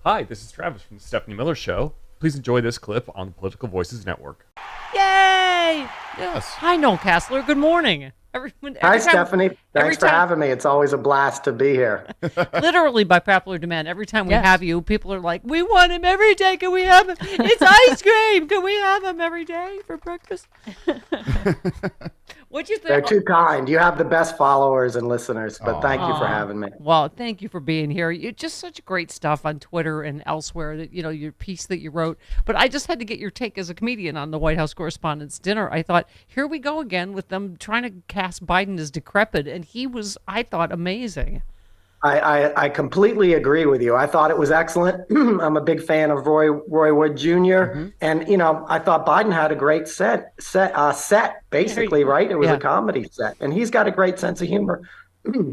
Hi, this is Travis from the Stephanie Miller Show. Please enjoy this clip on the Political Voices Network. Yay! Yes. Hi, Noel Casler. Good morning. Hi, Stephanie. Thanks for having me. It's always a blast to be here. Literally by popular demand. Every time we have you, people are like, we want him every day. Can we have him? It's ice cream. Can we have him every day for breakfast? What'd you think? They're too kind. You have the best followers and listeners, but thank you for having me. Well, thank you for being here. You're just such great stuff on Twitter and elsewhere, that your piece that you wrote. But I just had to get your take as a comedian on the White House Correspondents' Dinner. I thought, here we go again with them trying to cast Biden as decrepit, and he was, I thought, amazing. I completely agree with you. I thought it was excellent. I'm a big fan of Roy Wood Jr. And, I thought Biden had a great set basically, right? It was a comedy set. And he's got a great sense of humor,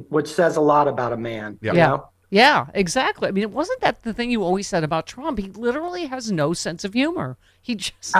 which says a lot about a man. Yeah. You know? Yeah, exactly. I mean, wasn't that the thing you always said about Trump? He literally has no sense of humor. He just...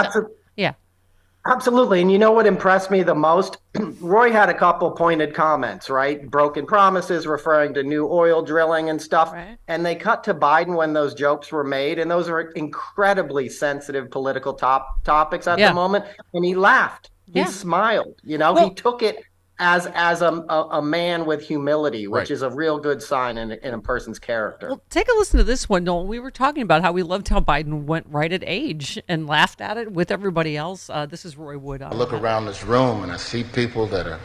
Absolutely. And you know what impressed me the most? Roy had a couple pointed comments, right? Broken promises, referring to new oil drilling and stuff. Right. And they cut to Biden when those jokes were made. And those are incredibly sensitive political topics at the moment. And he laughed. He smiled. He took it as a man with humility, which is a real good sign in a person's character. Well, take a listen to this one, Noel. We were talking about how we loved how Biden went right at age and laughed at it with everybody else. This is Roy Wood. I look around this room and I see people that are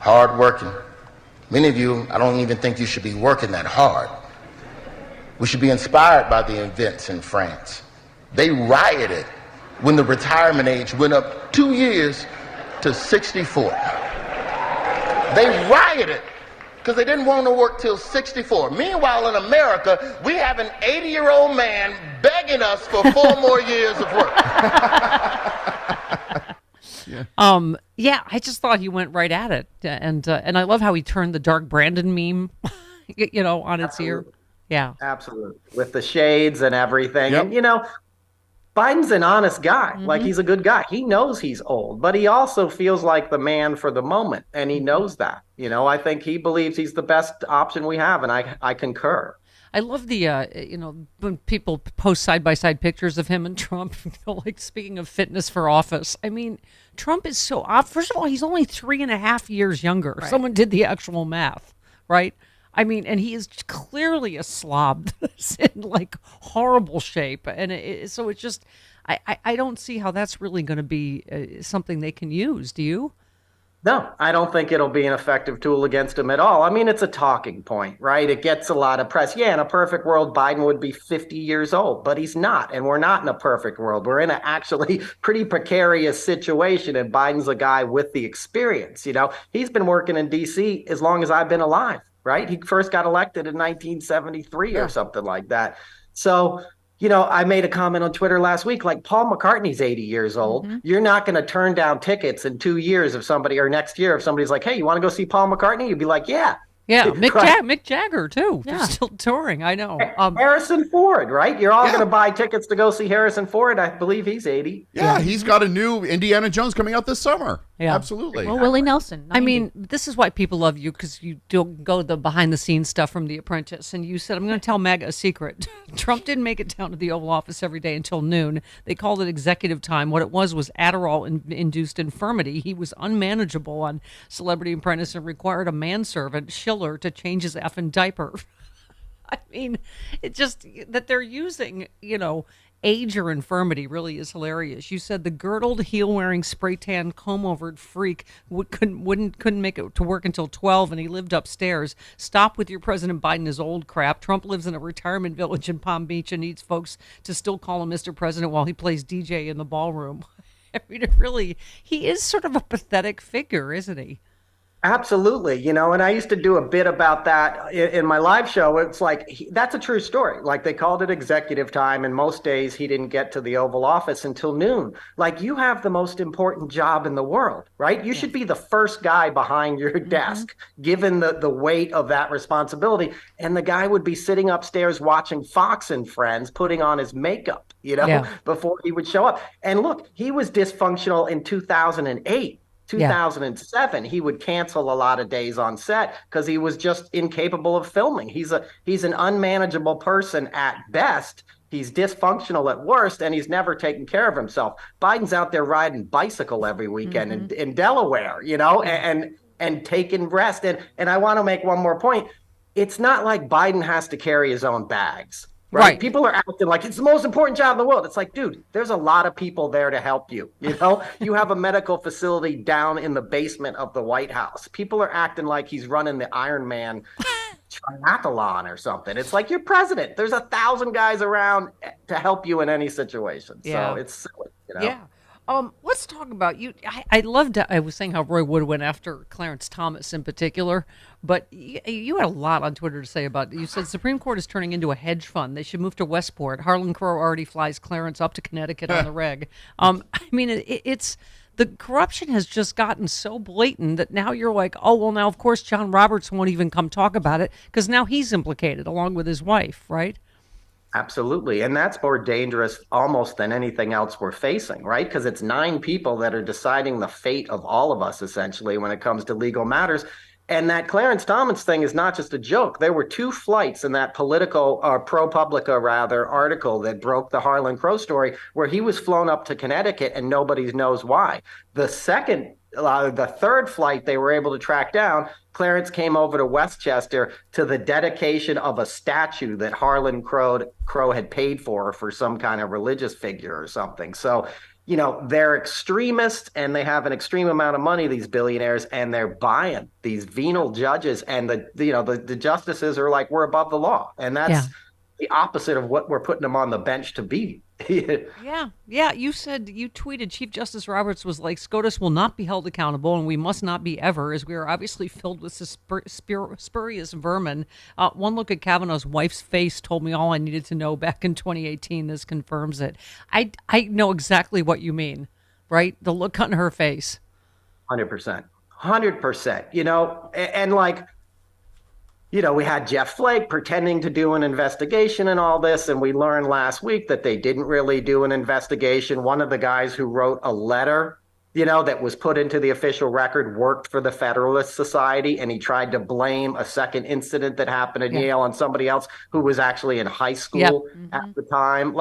hardworking. Many of you, I don't even think you should be working that hard. We should be inspired by the events in France. They rioted when the retirement age went up 2 years to 64. They rioted because they didn't want to work till 64. Meanwhile, in America, we have an 80-year-old man begging us for 4 more years of work. I just thought he went right at it, and I love how he turned the Dark Brandon meme, on its ear. Yeah, absolutely, with the shades and everything, and Biden's an honest guy. Like, he's a good guy. He knows he's old, but he also feels like the man for the moment. And he knows that. I think he believes he's the best option we have. And I concur. I love the, when people post side-by-side pictures of him and Trump, like, speaking of fitness for office. I mean, Trump is so odd. First of all, he's only 3.5 years younger. Right. Someone did the actual math, right? I mean, and he is clearly a slob that's in like horrible shape. And so it's just, I don't see how that's really going to be something they can use. Do you? No, I don't think it'll be an effective tool against him at all. I mean, it's a talking point, right? It gets a lot of press. Yeah, in a perfect world, Biden would be 50 years old, but he's not. And we're not in a perfect world. We're in an actually pretty precarious situation. And Biden's a guy with the experience. He's been working in D.C. as long as I've been alive. Right? He first got elected in 1973 or something like that. So, I made a comment on Twitter last week, like, Paul McCartney's 80 years old. You're not going to turn down tickets in 2 years if next year, if somebody's like, hey, you want to go see Paul McCartney? You'd be like, yeah. Yeah, Mick Jagger, too. Yeah. They're still touring, I know. Harrison Ford, right? You're all going to buy tickets to go see Harrison Ford. I believe he's 80. Yeah, he's got a new Indiana Jones coming out this summer. Yeah. Absolutely. Well, Willie Nelson. 90. I mean, this is why people love you, because you don't go the behind-the-scenes stuff from The Apprentice. And you said, I'm going to tell MAGA a secret. Trump didn't make it down to the Oval Office every day until noon. They called it executive time. What it was Adderall-induced infirmity. He was unmanageable on Celebrity Apprentice and required a manservant, Schiller, to change his effing diaper. I mean, it just that they're using, age or infirmity really is hilarious. You said the girdled, heel-wearing, spray-tan, comb-overed freak couldn't make it to work until 12, and he lived upstairs. Stop with your President Biden is old crap. Trump lives in a retirement village in Palm Beach and needs folks to still call him Mr. President while he plays DJ in the ballroom. I mean, he is sort of a pathetic figure, isn't he? Absolutely. And I used to do a bit about that in my live show. It's like, that's a true story. Like, they called it executive time, and most days he didn't get to the Oval Office until noon. Like, you have the most important job in the world, right? You should be the first guy behind your desk, given the weight of that responsibility. And the guy would be sitting upstairs watching Fox and Friends, putting on his makeup, before he would show up. And look, he was dysfunctional in 2008. 2007, he would cancel a lot of days on set because he was just incapable of filming. He's an unmanageable person at best. He's dysfunctional at worst, and he's never taken care of himself. Biden's out there riding bicycle every weekend in Delaware, and taking rest. And I want to make one more point. It's not like Biden has to carry his own bags. Right. People are acting like it's the most important job in the world. It's like, dude, there's a lot of people there to help you. You have a medical facility down in the basement of the White House. People are acting like he's running the Ironman triathlon or something. It's like, you're president. There's 1,000 guys around to help you in any situation. So it's silly, Yeah. Let's talk about you. I loved. I was saying how Roy Wood went after Clarence Thomas in particular, but you had a lot on Twitter to say about it. You said Supreme Court is turning into a hedge fund. They should move to Westport. Harlan Crow already flies Clarence up to Connecticut on the reg. I mean, it's the corruption has just gotten so blatant that now you're like, oh well, now of course John Roberts won't even come talk about it because now he's implicated along with his wife, right? Absolutely. And that's more dangerous almost than anything else we're facing, right? Because it's 9 people that are deciding the fate of all of us, essentially, when it comes to legal matters. And that Clarence Thomas thing is not just a joke. There were 2 flights in that Politico, or ProPublica rather, article that broke the Harlan Crow story where he was flown up to Connecticut and nobody knows why. The third flight they were able to track down, Clarence came over to Westchester to the dedication of a statue that Harlan Crow had paid for some kind of religious figure or something. So, they're extremists and they have an extreme amount of money, these billionaires, and they're buying these venal judges. And the justices are like, we're above the law. And that's the opposite of what we're putting them on the bench to be. Yeah. You tweeted Chief Justice Roberts was like, SCOTUS will not be held accountable, and we must not be ever, as we are obviously filled with spurious vermin. One look at Kavanaugh's wife's face told me all I needed to know back in 2018. This confirms it. I know exactly what you mean, right? The look on her face. 100%. 100%. And like, we had Jeff Flake pretending to do an investigation and all this, and we learned last week that they didn't really do an investigation. One of the guys who wrote a letter, that was put into the official record worked for the Federalist Society, and he tried to blame a second incident that happened at Yale on somebody else who was actually in high school at the time.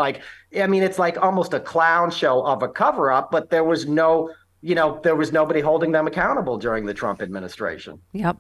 It's like almost a clown show of a cover-up, but there was nobody holding them accountable during the Trump administration. Yep.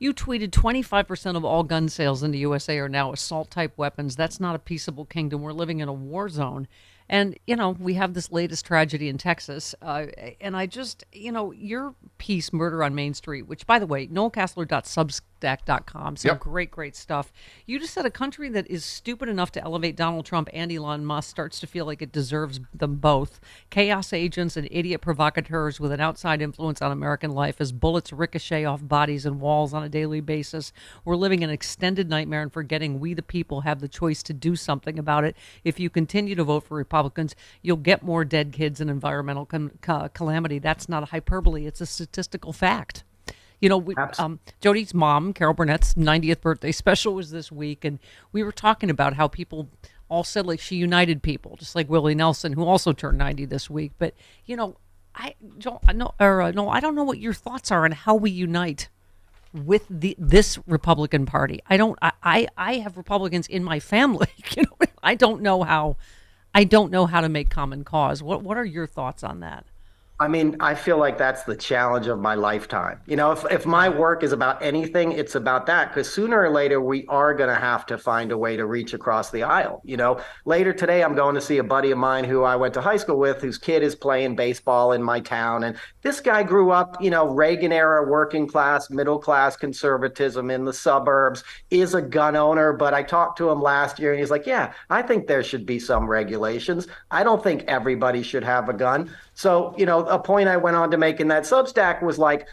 You tweeted 25% of all gun sales in the USA are now assault-type weapons. That's not a peaceable kingdom. We're living in a war zone. And, we have this latest tragedy in Texas. And I just, your piece, Murder on Main Street, which, by the way, noelcasler.substack.com, some great stuff. You just said a country that is stupid enough to elevate Donald Trump and Elon Musk starts to feel like it deserves them both. Chaos agents and idiot provocateurs with an outside influence on American life as bullets ricochet off bodies and walls on a daily basis. We're living an extended nightmare and forgetting we the people have the choice to do something about it. If you continue to vote for Republicans, you'll get more dead kids and environmental calamity. That's not a hyperbole. It's a statistical fact. Jody's mom, Carol Burnett's 90th birthday special was this week, and we were talking about how people all said like she united people, just like Willie Nelson, who also turned 90 this week. But I don't know what your thoughts are on how we unite with this Republican Party. I have Republicans in my family. I don't know how to make common cause. What are your thoughts on that? I feel like that's the challenge of my lifetime. If my work is about anything, it's about that, because sooner or later we are going to have to find a way to reach across the aisle. Later today, I'm going to see a buddy of mine who I went to high school with, whose kid is playing baseball in my town. And this guy grew up, Reagan era, working class, middle class conservatism in the suburbs, is a gun owner. But I talked to him last year and he's like, yeah, I think there should be some regulations. I don't think everybody should have a gun. So, a point I went on to make in that Substack was like,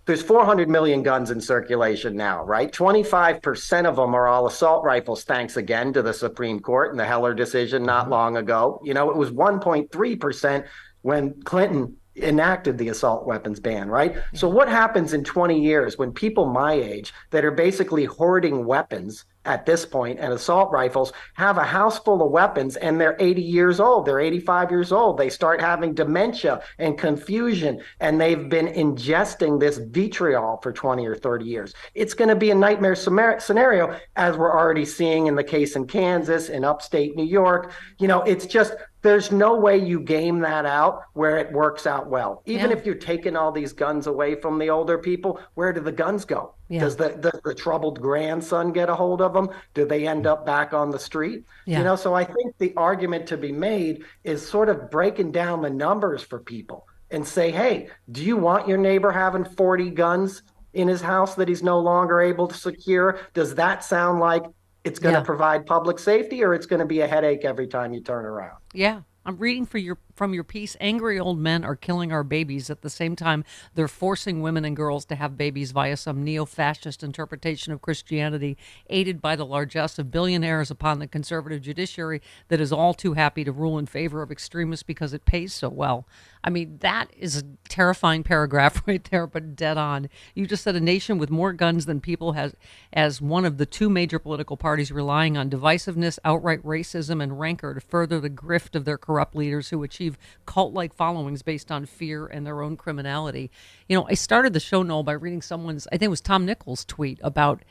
there's 400 million guns in circulation now, right? 25% of them are all assault rifles, thanks again to the Supreme Court and the Heller decision not long ago. It was 1.3% when Clinton enacted the assault weapons ban, right? So what happens in 20 years when people my age that are basically hoarding weapons at this point and assault rifles have a house full of weapons, and they're 80 years old. They're 85 years old. They start having dementia and confusion, and they've been ingesting this vitriol for 20 or 30 years. It's going to be a nightmare scenario, as we're already seeing in the case in Kansas, in upstate New York. It's just, there's no way you game that out where it works out well. Even if you're taking all these guns away from the older people, where do the guns go? Yeah. Does the troubled grandson get a hold of them? Do they end up back on the street? Yeah. So I think the argument to be made is sort of breaking down the numbers for people and say, hey, do you want your neighbor having 40 guns in his house that he's no longer able to secure? Does that sound like it's going to provide public safety, or it's going to be a headache every time you turn around? Yeah. I'm reading from your piece. Angry old men are killing our babies. At the same time, they're forcing women and girls to have babies via some neo-fascist interpretation of Christianity, aided by the largesse of billionaires upon the conservative judiciary that is all too happy to rule in favor of extremists because it pays so well. I mean, that is a terrifying paragraph right there, but dead on. You just said a nation with more guns than people has as one of the two major political parties relying on divisiveness, outright racism, and rancor to further the grift of their corrupt leaders who achieve cult-like followings based on fear and their own criminality. I started the show, Noel, by reading someone's, I think it was Tom Nichols' tweet about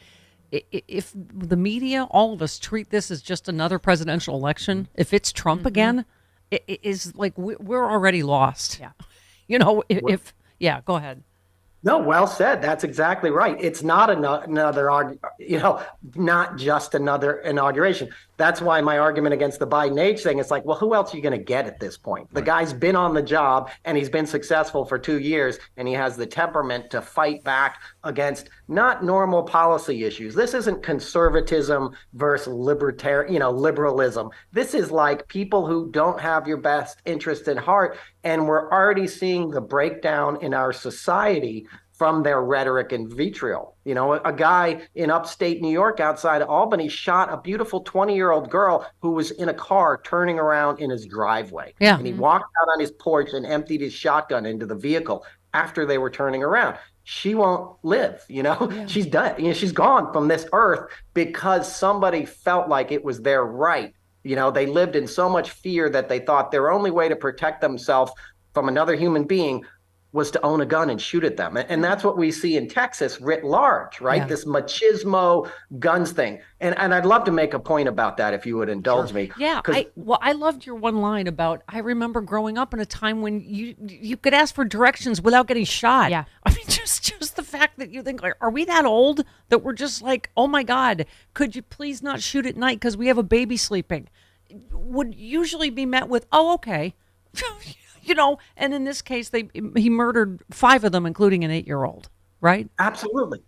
if the media, all of us, treat this as just another presidential election, if it's Trump again, it is like we're already lost. Yeah. Go ahead. No, well said. That's exactly right. It's not another, not just another inauguration. That's why my argument against the Biden age thing is like, well, who else are you going to get at this point? The guy's been on the job and he's been successful for 2 years, and he has the temperament to fight back against not normal policy issues. This isn't conservatism versus liberalism. This is like people who don't have your best interest in heart. And we're already seeing the breakdown in our society from their rhetoric and vitriol. A guy in upstate New York outside of Albany shot a beautiful 20-year-old girl who was in a car turning around in his driveway. Yeah. And he walked out on his porch and emptied his shotgun into the vehicle after they were turning around. She won't live, She's done. She's gone from this earth because somebody felt like it was their right. They lived in so much fear that they thought their only way to protect themselves from another human being was to own a gun and shoot at them. And that's what we see in Texas writ large, right? Yeah. This machismo guns thing. And I'd love to make a point about that if you would indulge me. Yeah, I loved your one line about, I remember growing up in a time when you could ask for directions without getting shot. Yeah. I mean, just the fact that you think, like, are we that old that we're just like, oh my God, could you please not shoot at night because we have a baby sleeping? Would usually be met with, oh, okay. And in this case, he murdered 5 of them, including an 8-year-old, right? Absolutely.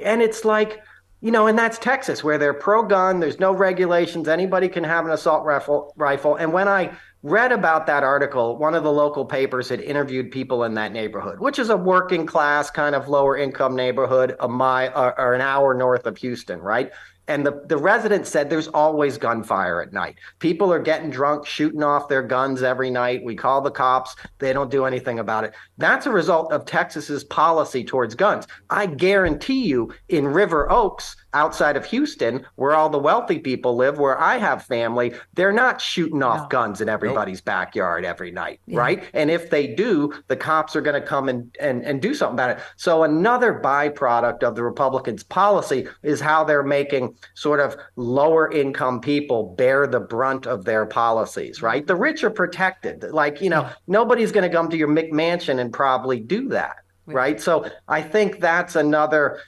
And it's like, and that's Texas, where they're pro-gun. There's no regulations. Anybody can have an assault rifle. And when I read about that article, one of the local papers had interviewed people in that neighborhood, which is a working class, kind of lower income neighborhood, or an hour north of Houston, right? And the resident said there's always gunfire at night. People are getting drunk, shooting off their guns every night. We call the cops. They don't do anything about it. That's a result of Texas's policy towards guns. I guarantee you in River Oaks, outside of Houston, where all the wealthy people live, where I have family, they're not shooting off guns in everybody's backyard every night, right? And if they do, the cops are going to come and do something about it. So another byproduct of the Republicans' policy is how they're making sort of lower income people bear the brunt of their policies, right? The rich are protected. Like, nobody's going to come to your McMansion and probably do that, right? So I think that's another,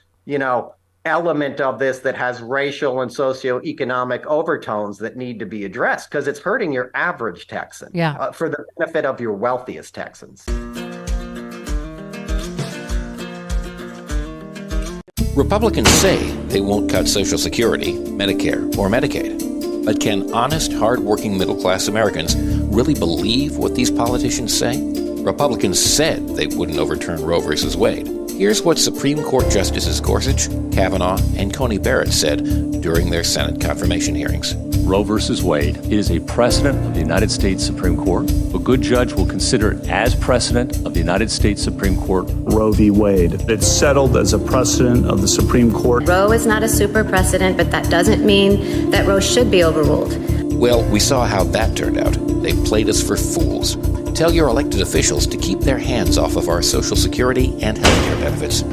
element of this that has racial and socioeconomic overtones that need to be addressed, because it's hurting your average Texan for the benefit of your wealthiest Texans. Republicans say they won't cut Social Security, Medicare, or Medicaid. But can honest, hard-working middle-class Americans really believe what these politicians say? Republicans said they wouldn't overturn Roe v. Wade. Here's what Supreme Court Justices Gorsuch, Kavanaugh, and Coney Barrett said during their Senate confirmation hearings. Roe v. Wade is a precedent of the United States Supreme Court. A good judge will consider it as precedent of the United States Supreme Court. Roe v. Wade. It's settled as a precedent of the Supreme Court. Roe is not a super precedent, but that doesn't mean that Roe should be overruled. Well, we saw how that turned out. They played us for fools. Tell your elected officials to keep their hands off of our Social Security and healthcare benefits.